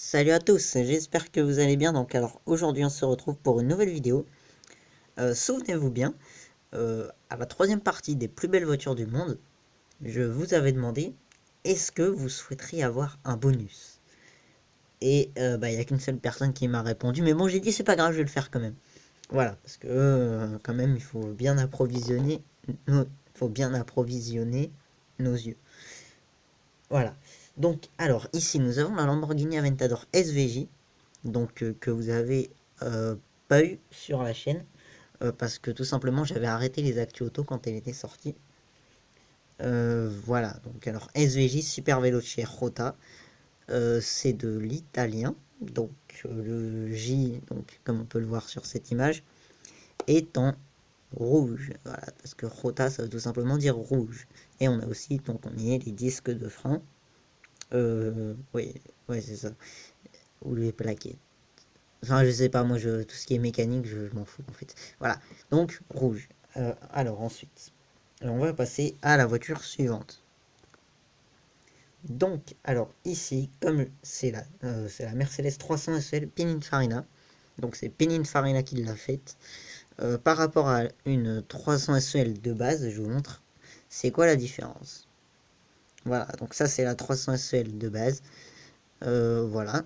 Salut à tous, j'espère que vous allez bien. Donc alors aujourd'hui on se retrouve pour une nouvelle vidéo. Souvenez-vous bien, à la troisième partie des plus belles voitures du monde, je vous avais demandé est-ce que vous souhaiteriez avoir un bonus? Et il n'y a qu'une seule personne qui m'a répondu, mais bon j'ai dit c'est pas grave, je vais le faire quand même. Voilà, parce que quand même faut bien approvisionner nos yeux. Voilà. Donc alors ici nous avons la Lamborghini Aventador SVJ, donc que vous avez pas eu sur la chaîne parce que tout simplement j'avais arrêté les actus auto quand elle était sortie. Voilà, donc alors SVJ Super Veloce Rota, c'est de l'italien, donc le J, donc comme on peut le voir sur cette image, est en rouge, voilà, parce que Rota ça veut tout simplement dire rouge. Et on a aussi, donc on y est, les disques de frein, oui, ouais c'est ça, ou les plaquettes. Enfin, je sais pas, moi, tout ce qui est mécanique, je m'en fous, en fait. Voilà, donc, rouge. Alors, ensuite, on va passer à la voiture suivante. Donc, alors, ici, comme c'est la Mercedes 300 SL Pininfarina, donc c'est Pininfarina qui l'a faite, par rapport à une 300 SL de base, je vous montre, c'est quoi la différence. Voilà, donc ça, c'est la 300 SL de base, voilà,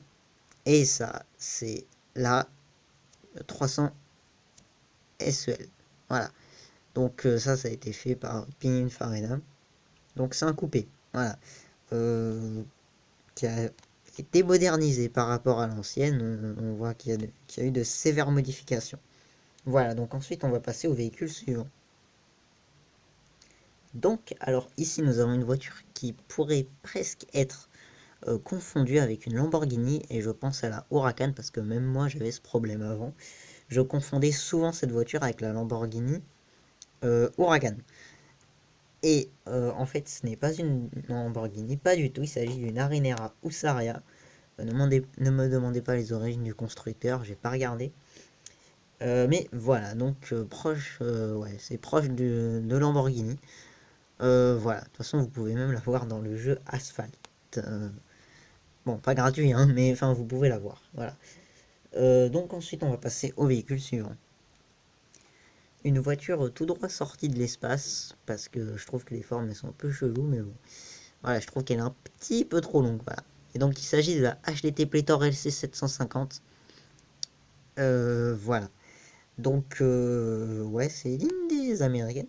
et ça, c'est la 300 SEL. Voilà. Donc ça a été fait par Pininfarina. Donc c'est un coupé. Voilà. Qui a été modernisé par rapport à l'ancienne. On voit qu'il y a eu de sévères modifications. Voilà, donc ensuite on va passer au véhicule suivant. Donc, alors ici nous avons une voiture qui pourrait presque être confondue avec une Lamborghini et je pense à la Huracan parce que même moi j'avais ce problème avant. Je confondais souvent cette voiture avec la Lamborghini Huracan. Et en fait, ce n'est pas une Lamborghini, pas du tout. Il s'agit d'une Arinera Husaria. Ne me demandez pas les origines du constructeur, j'ai pas regardé. Mais voilà, donc ouais, c'est proche de Lamborghini. Voilà, de toute façon, vous pouvez même la voir dans le jeu Asphalt. Bon, pas gratuit, hein, mais enfin, vous pouvez la voir. Voilà. Donc ensuite, on va passer au véhicule suivant. Une voiture tout droit sortie de l'espace, parce que je trouve que les formes elles sont un peu cheloues, mais bon. Voilà, je trouve qu'elle est un petit peu trop longue, voilà. Et donc il s'agit de la HDT Playtor LC 750. Voilà. Donc ouais, c'est l'une des américaines.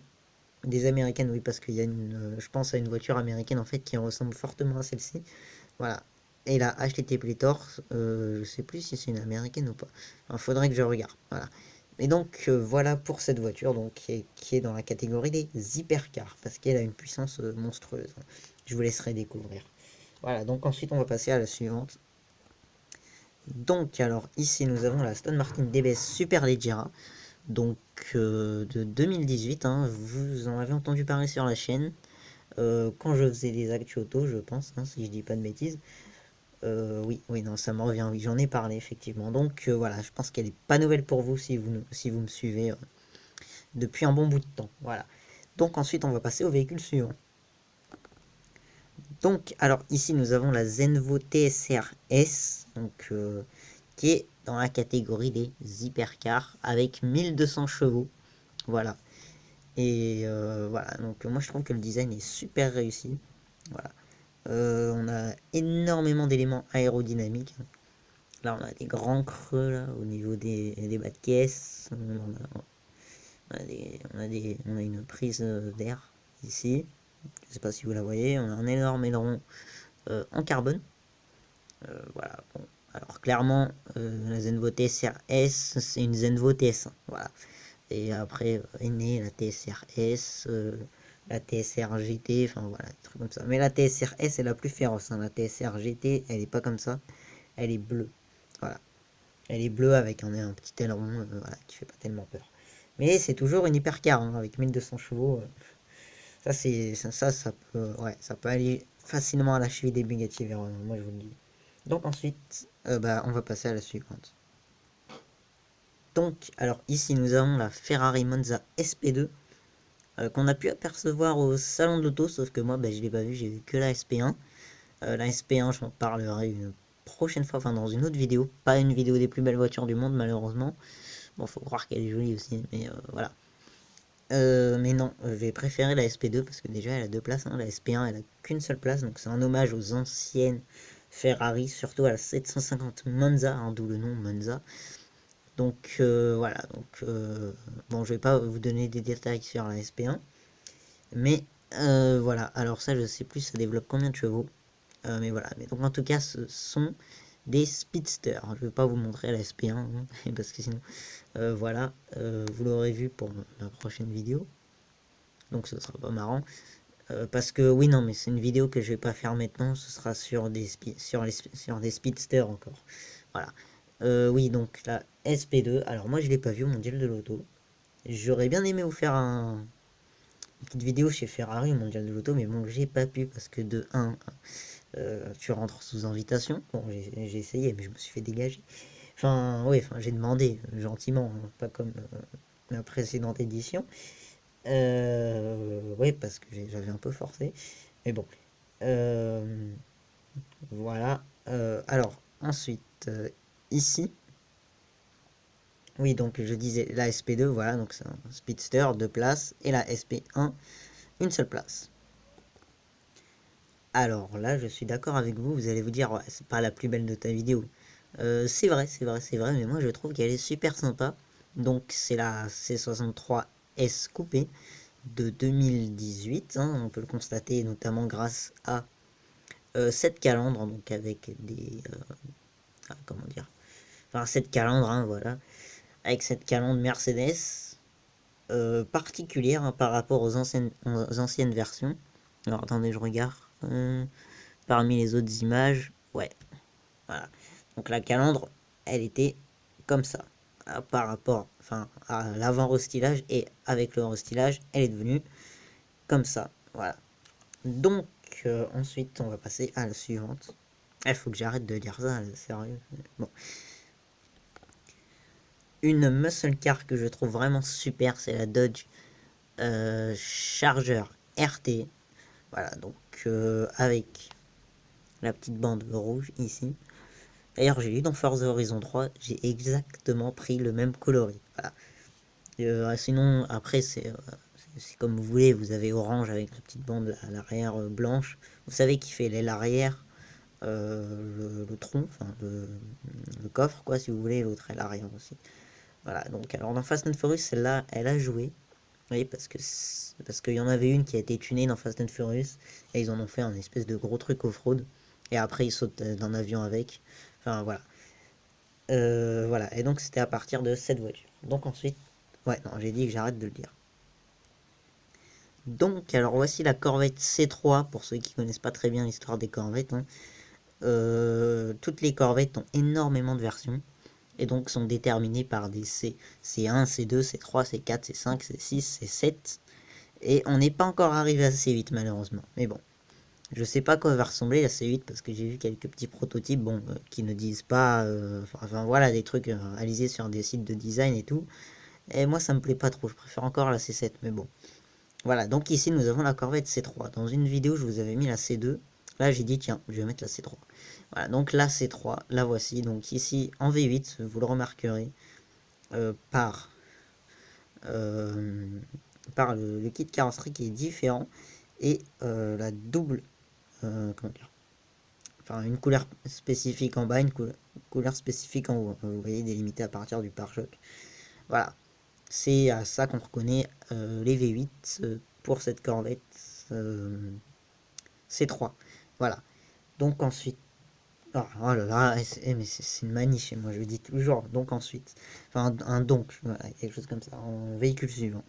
Des américaines, oui, parce qu'il y a je pense à une voiture américaine en fait qui ressemble fortement à celle-ci. Voilà. Et la HTT Playtor, je sais plus si c'est une américaine ou pas. Il faudrait que je regarde. Voilà. Et donc voilà pour cette voiture donc qui est dans la catégorie des hypercars parce qu'elle a une puissance monstrueuse. Je vous laisserai découvrir. Voilà, donc ensuite on va passer à la suivante. Donc alors ici nous avons la Aston Martin DBS Superleggera, donc de 2018, hein, vous en avez entendu parler sur la chaîne, quand je faisais des actus auto je pense, hein, si je dis pas de bêtises. Oui, oui, non, ça me revient, oui, j'en ai parlé effectivement. Donc voilà, je pense qu'elle est pas nouvelle pour vous si vous me suivez depuis un bon bout de temps. Voilà. Donc ensuite on va passer au véhicule suivant. Donc, alors ici nous avons la Zenvo TSR S, donc, qui est dans la catégorie des hypercars avec 1200 chevaux. Voilà. Et voilà, donc moi je trouve que le design est super réussi. Voilà. On a énormément d'éléments aérodynamiques. Là on a des grands creux là, au niveau des bas de caisse. On a une prise d'air ici. Je ne sais pas si vous la voyez. On a un énorme aileron en carbone. Voilà, bon. Alors clairement, la Zenvo TSR S, c'est une Zenvo TS1. Voilà. Et après est née la TSR S, la TSR GT, enfin voilà, des trucs comme ça. Mais la TSR S est la plus féroce, hein. La TSR GT, elle est pas comme ça. Elle est bleue. Voilà. Elle est bleue avec un petit aileron voilà, qui fait pas tellement peur. Mais c'est toujours une hypercar, hein, avec 1200 chevaux. Ça peut, ouais, ça peut aller facilement à la cheville des Bugatti Veyron, moi je vous le dis. Donc ensuite, on va passer à la suivante. Donc, alors ici nous avons la Ferrari Monza SP2 qu'on a pu apercevoir au salon de l'auto, sauf que moi je l'ai pas vu, j'ai vu que la SP1. La SP1, j'en parlerai prochaine fois, enfin dans une autre vidéo, pas une vidéo des plus belles voitures du monde malheureusement. Bon, faut croire qu'elle est jolie aussi, mais voilà. Mais non, je vais préférer la SP2 parce que déjà elle a deux places, hein. La SP1 elle a qu'une seule place, donc c'est un hommage aux anciennes Ferrari, surtout à la 750 Monza, hein, d'où le nom Monza. Donc voilà, donc bon, je vais pas vous donner des détails sur la SP1, mais voilà. Alors ça, je sais plus, ça développe combien de chevaux, mais voilà. Mais donc en tout cas, ce sont des speedsters. Je vais pas vous montrer la SP1 hein, parce que sinon, voilà, vous l'aurez vu pour la prochaine vidéo, donc ce sera pas marrant. Parce que oui, non, mais c'est une vidéo que je vais pas faire maintenant, ce sera sur des sur des speedsters encore. Voilà. Oui, donc la SP2, alors moi je l'ai pas vu au mondial de l'auto. J'aurais bien aimé vous faire une petite vidéo chez Ferrari au mondial de l'auto, mais bon, j'ai pas pu parce que de 1, tu rentres sous invitation. Bon, j'ai essayé, mais je me suis fait dégager. Enfin, oui, enfin, j'ai demandé gentiment, hein, pas comme la précédente édition. Oui, parce que j'avais un peu forcé. Mais bon. Euh, voilà. Alors, ensuite, ici. Oui, donc je disais la SP2, voilà, donc c'est un speedster, deux places. Et la SP1, une seule place. Alors là, je suis d'accord avec vous. Vous allez vous dire, ouais, c'est pas la plus belle de ta vidéo. C'est vrai, c'est vrai, c'est vrai. Mais moi, je trouve qu'elle est super sympa. Donc, c'est la C63S coupée de 2018, hein, on peut le constater notamment grâce à cette calandre, donc avec des comment dire, enfin cette calandre, hein, voilà, avec cette calandre Mercedes particulière hein, par rapport aux anciennes versions. Alors attendez, je regarde parmi les autres images, ouais, voilà. Donc la calandre, elle était comme ça par rapport, enfin à l'avant restylage, et avec le restylage, elle est devenue comme ça, voilà. Donc, ensuite, on va passer à la suivante. Il faut que j'arrête de dire ça, sérieux. Bon. Une muscle car que je trouve vraiment super, c'est la Dodge Charger RT. Voilà, donc avec la petite bande rouge ici. D'ailleurs, j'ai lu dans Forza Horizon 3, j'ai exactement pris le même coloris. Voilà. Sinon, après, c'est comme vous voulez. Vous avez orange avec la petite bande à l'arrière blanche. Vous savez qui fait l'aile arrière, le tronc, enfin le coffre, quoi, si vous voulez, l'autre est l'arrière aussi. Voilà, donc alors dans Fast and Furious, celle-là, elle a joué. Oui, parce qu'il y en avait une qui a été tunée dans Fast and Furious, et ils en ont fait un espèce de gros truc off-road, et après ils sautent d'un avion avec. Enfin voilà. Voilà, et donc c'était à partir de cette voiture. Donc ensuite, ouais, non, j'ai dit que j'arrête de le dire. Donc, alors voici la Corvette C3, pour ceux qui connaissent pas très bien l'histoire des Corvettes, hein. Toutes les Corvettes ont énormément de versions, et donc sont déterminées par des C. C1, C2, C3, C4, C5, C6, C7, et on n'est pas encore arrivé à C8 malheureusement. Mais bon, je sais pas à quoi va ressembler la C8 parce que j'ai vu quelques petits prototypes, bon, qui ne disent pas, enfin voilà, des trucs réalisés sur des sites de design et tout. Et moi ça me plaît pas trop, je préfère encore la C7, mais bon. Voilà, donc ici nous avons la Corvette C3. Dans une vidéo, je vous avais mis la C2. Là, j'ai dit, tiens, je vais mettre la C3. Voilà, donc la C3, la voici. Donc ici, en V8, vous le remarquerez, par, euh, par le kit carrosserie qui est différent. Et la double, comment dire, enfin une couleur spécifique en bas, une couleur spécifique en haut. Vous voyez, délimité à partir du pare-choc. Voilà, c'est à ça qu'on reconnaît les V8 pour cette Corvette C3. Voilà. Donc ensuite, oh, oh là là, mais c'est une manie chez moi, je le dis toujours. Donc ensuite, enfin un donc, voilà, quelque chose comme ça, en véhicule suivant.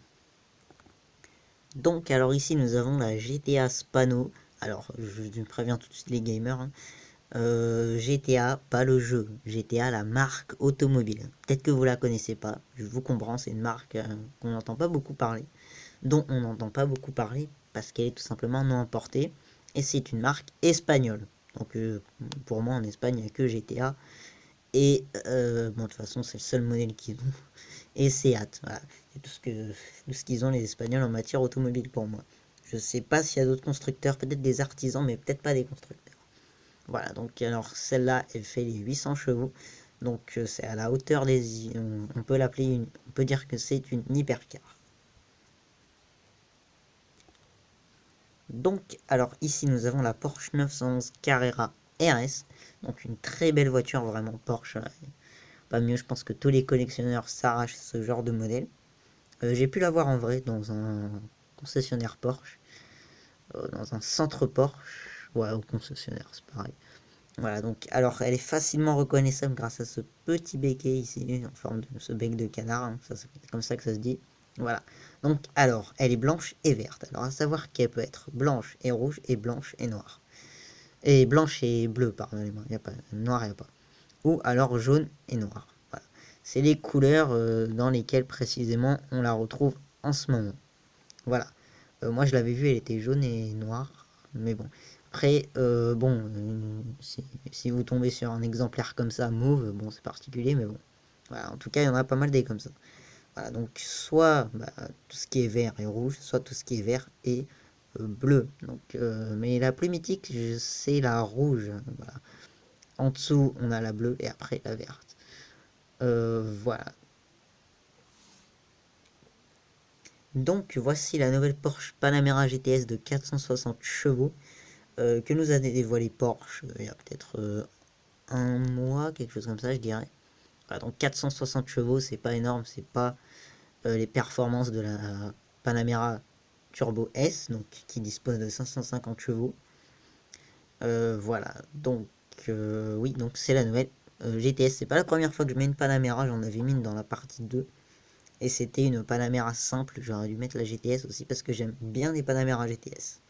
Donc alors ici nous avons la GTA Spano. Alors je préviens tout de suite les gamers, hein. GTA, pas le jeu, GTA la marque automobile. Peut-être que vous la connaissez pas, je vous comprends, c'est une marque qu'on n'entend pas beaucoup parler, dont on n'entend pas beaucoup parler parce qu'elle est tout simplement non importée, et c'est une marque espagnole. Donc pour moi en Espagne il n'y a que GTA, et bon de toute façon c'est le seul modèle qu'ils ont, et Seat, voilà, c'est tout ce qu'ils ont les Espagnols en matière automobile pour moi. Je sais pas s'il y a d'autres constructeurs, peut-être des artisans, mais peut-être pas des constructeurs. Voilà, donc alors celle-là, elle fait les 800 chevaux. Donc c'est à la hauteur des... On peut l'appeler on peut dire que c'est une hypercar. Donc, alors ici nous avons la Porsche 911 Carrera RS. Donc une très belle voiture, vraiment Porsche. Pas mieux, je pense que tous les collectionneurs s'arrachent ce genre de modèle. J'ai pu la voir en vrai dans un concessionnaire Porsche. Dans un centre Porsche. Ouais, au concessionnaire, c'est pareil. Voilà, donc, alors, elle est facilement reconnaissable grâce à ce petit béquet ici, en forme de ce bec de canard, hein, c'est comme ça que ça se dit. Voilà, donc, alors, elle est blanche et verte. Alors, à savoir qu'elle peut être blanche et rouge, et blanche et noire. Et blanche et bleue, pardonnez-moi, il n'y a pas, noir, il n'y a pas. Ou alors jaune et noir. Voilà. C'est les couleurs dans lesquelles précisément on la retrouve en ce moment. Voilà. Moi, je l'avais vue, elle était jaune et noire. Mais bon. Après, bon, si vous tombez sur un exemplaire comme ça, mauve, bon, c'est particulier, mais bon. Voilà, en tout cas, il y en a pas mal des comme ça. Voilà, donc soit bah, tout ce qui est vert et rouge, soit tout ce qui est vert et bleu. Donc, mais la plus mythique, c'est la rouge. Voilà. En dessous, on a la bleue et après la verte. Voilà. Donc, voici la nouvelle Porsche Panamera GTS de 460 chevaux. Que nous a dévoilé Porsche il y a peut-être un mois, quelque chose comme ça, je dirais. Voilà, donc 460 chevaux, c'est pas énorme, c'est pas les performances de la Panamera Turbo S, donc qui dispose de 550 chevaux. Voilà, donc oui, donc c'est la nouvelle GTS. C'est pas la première fois que je mets une Panamera, j'en avais mis une dans la partie 2. Et c'était une Panamera simple, j'aurais dû mettre la GTS aussi parce que j'aime bien les Panamera GTS.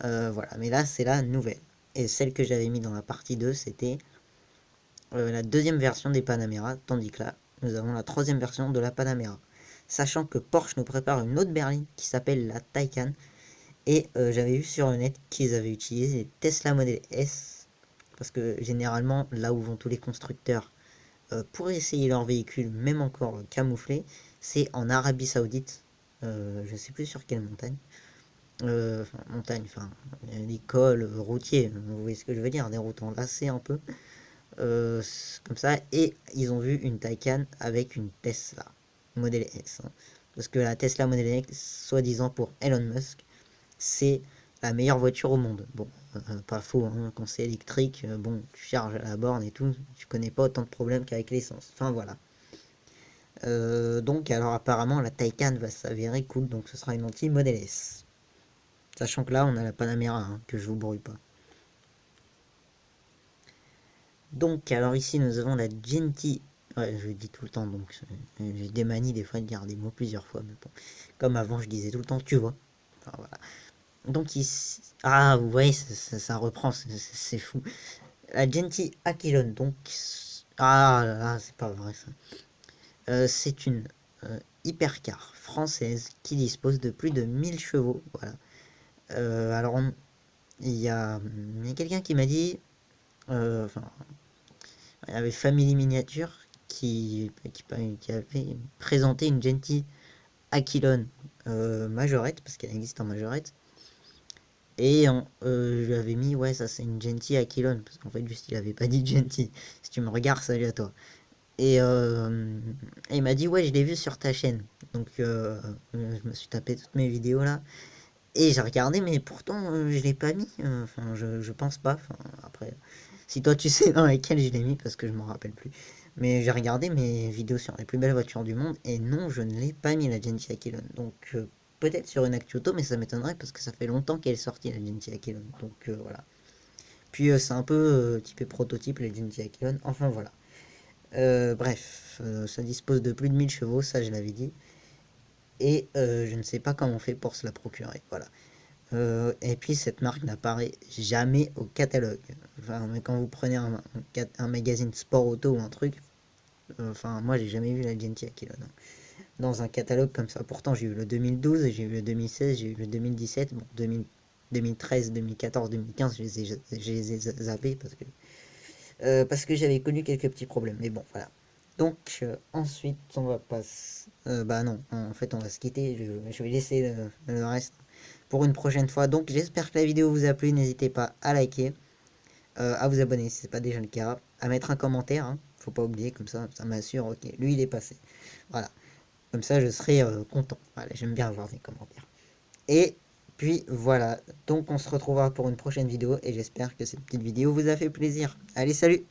Voilà, mais là c'est la nouvelle. Et celle que j'avais mis dans la partie 2, c'était la deuxième version des Panamera, tandis que là, nous avons la troisième version de la Panamera. Sachant que Porsche nous prépare une autre berline qui s'appelle la Taycan. Et j'avais vu sur le net qu'ils avaient utilisé les Tesla Model S. Parce que généralement, là où vont tous les constructeurs pour essayer leur véhicule, même encore camouflé, c'est en Arabie Saoudite. Je ne sais plus sur quelle montagne. Montagne, enfin, des cols routiers, vous voyez ce que je veux dire, des routes enlacées un peu. Comme ça, et ils ont vu une Taycan avec une Tesla Model S. Hein. Parce que la Tesla Model S, soi-disant pour Elon Musk, c'est la meilleure voiture au monde. Bon, pas faux, hein, quand c'est électrique, bon, tu charges à la borne et tout, tu connais pas autant de problèmes qu'avec l'essence. Enfin voilà. Donc alors apparemment la Taycan va s'avérer cool, donc ce sera une anti-Model S. Sachant que là on a la Panamera, hein, que je vous brouille pas. Donc alors ici nous avons la Genty. Ouais, je le dis tout le temps, donc j'ai des manies des fois de dire des mots plusieurs fois, mais bon. Comme avant je disais tout le temps, tu vois. Enfin, voilà. Donc ici... Ah, vous voyez, ça reprend, c'est fou. La Genty Aquilon, donc... Ah là là, c'est pas vrai ça. C'est une hypercar française qui dispose de plus de 1000 chevaux. Voilà. Alors, il y a quelqu'un qui m'a dit... Enfin, il y avait Family Miniature qui avait présenté une Genty Aquilon majorette, parce qu'elle existe en majorette. Et je lui avais mis, ouais, ça c'est une Genty Aquilon, parce qu'en fait, juste il avait pas dit Genty. Si tu me regardes, salut à toi. Et il m'a dit, ouais, je l'ai vu sur ta chaîne. Donc, je me suis tapé toutes mes vidéos là. Et j'ai regardé, mais pourtant, je l'ai pas mis. Enfin, je pense pas. Enfin, après, si toi tu sais dans laquelle je l'ai mis, parce que je m'en rappelle plus. Mais j'ai regardé mes vidéos sur les plus belles voitures du monde, et non, je ne l'ai pas mis la Genty Aquilon. Donc, peut-être sur une actu auto, mais ça m'étonnerait parce que ça fait longtemps qu'elle est sortie la Genty Aquilon. Donc, voilà. Puis, c'est un peu typé prototype, la Genty Aquilon. Enfin, voilà. Bref, ça dispose de plus de 1000 chevaux, ça je l'avais dit. Et je ne sais pas comment on fait pour se la procurer. Voilà. Et puis cette marque n'apparaît jamais au catalogue. Enfin, mais quand vous prenez un magazine sport auto ou un truc, enfin moi j'ai jamais vu la Genty Aquilon dans un catalogue comme ça. Pourtant j'ai eu le 2012, j'ai eu le 2016, j'ai eu le 2017, bon 2013, 2014, 2015 je les ai zappés parce que j'avais connu quelques petits problèmes. Mais bon voilà. Donc ensuite on va passer... bah non, en fait on va se quitter, je vais laisser le reste pour une prochaine fois. Donc j'espère que la vidéo vous a plu, n'hésitez pas à liker, à vous abonner si ce n'est pas déjà le cas, à mettre un commentaire, hein, faut pas oublier, comme ça m'assure, ok, lui il est passé. Voilà, comme ça je serai content. Voilà, j'aime bien avoir des commentaires. Et puis voilà, donc on se retrouvera pour une prochaine vidéo et j'espère que cette petite vidéo vous a fait plaisir. Allez, salut!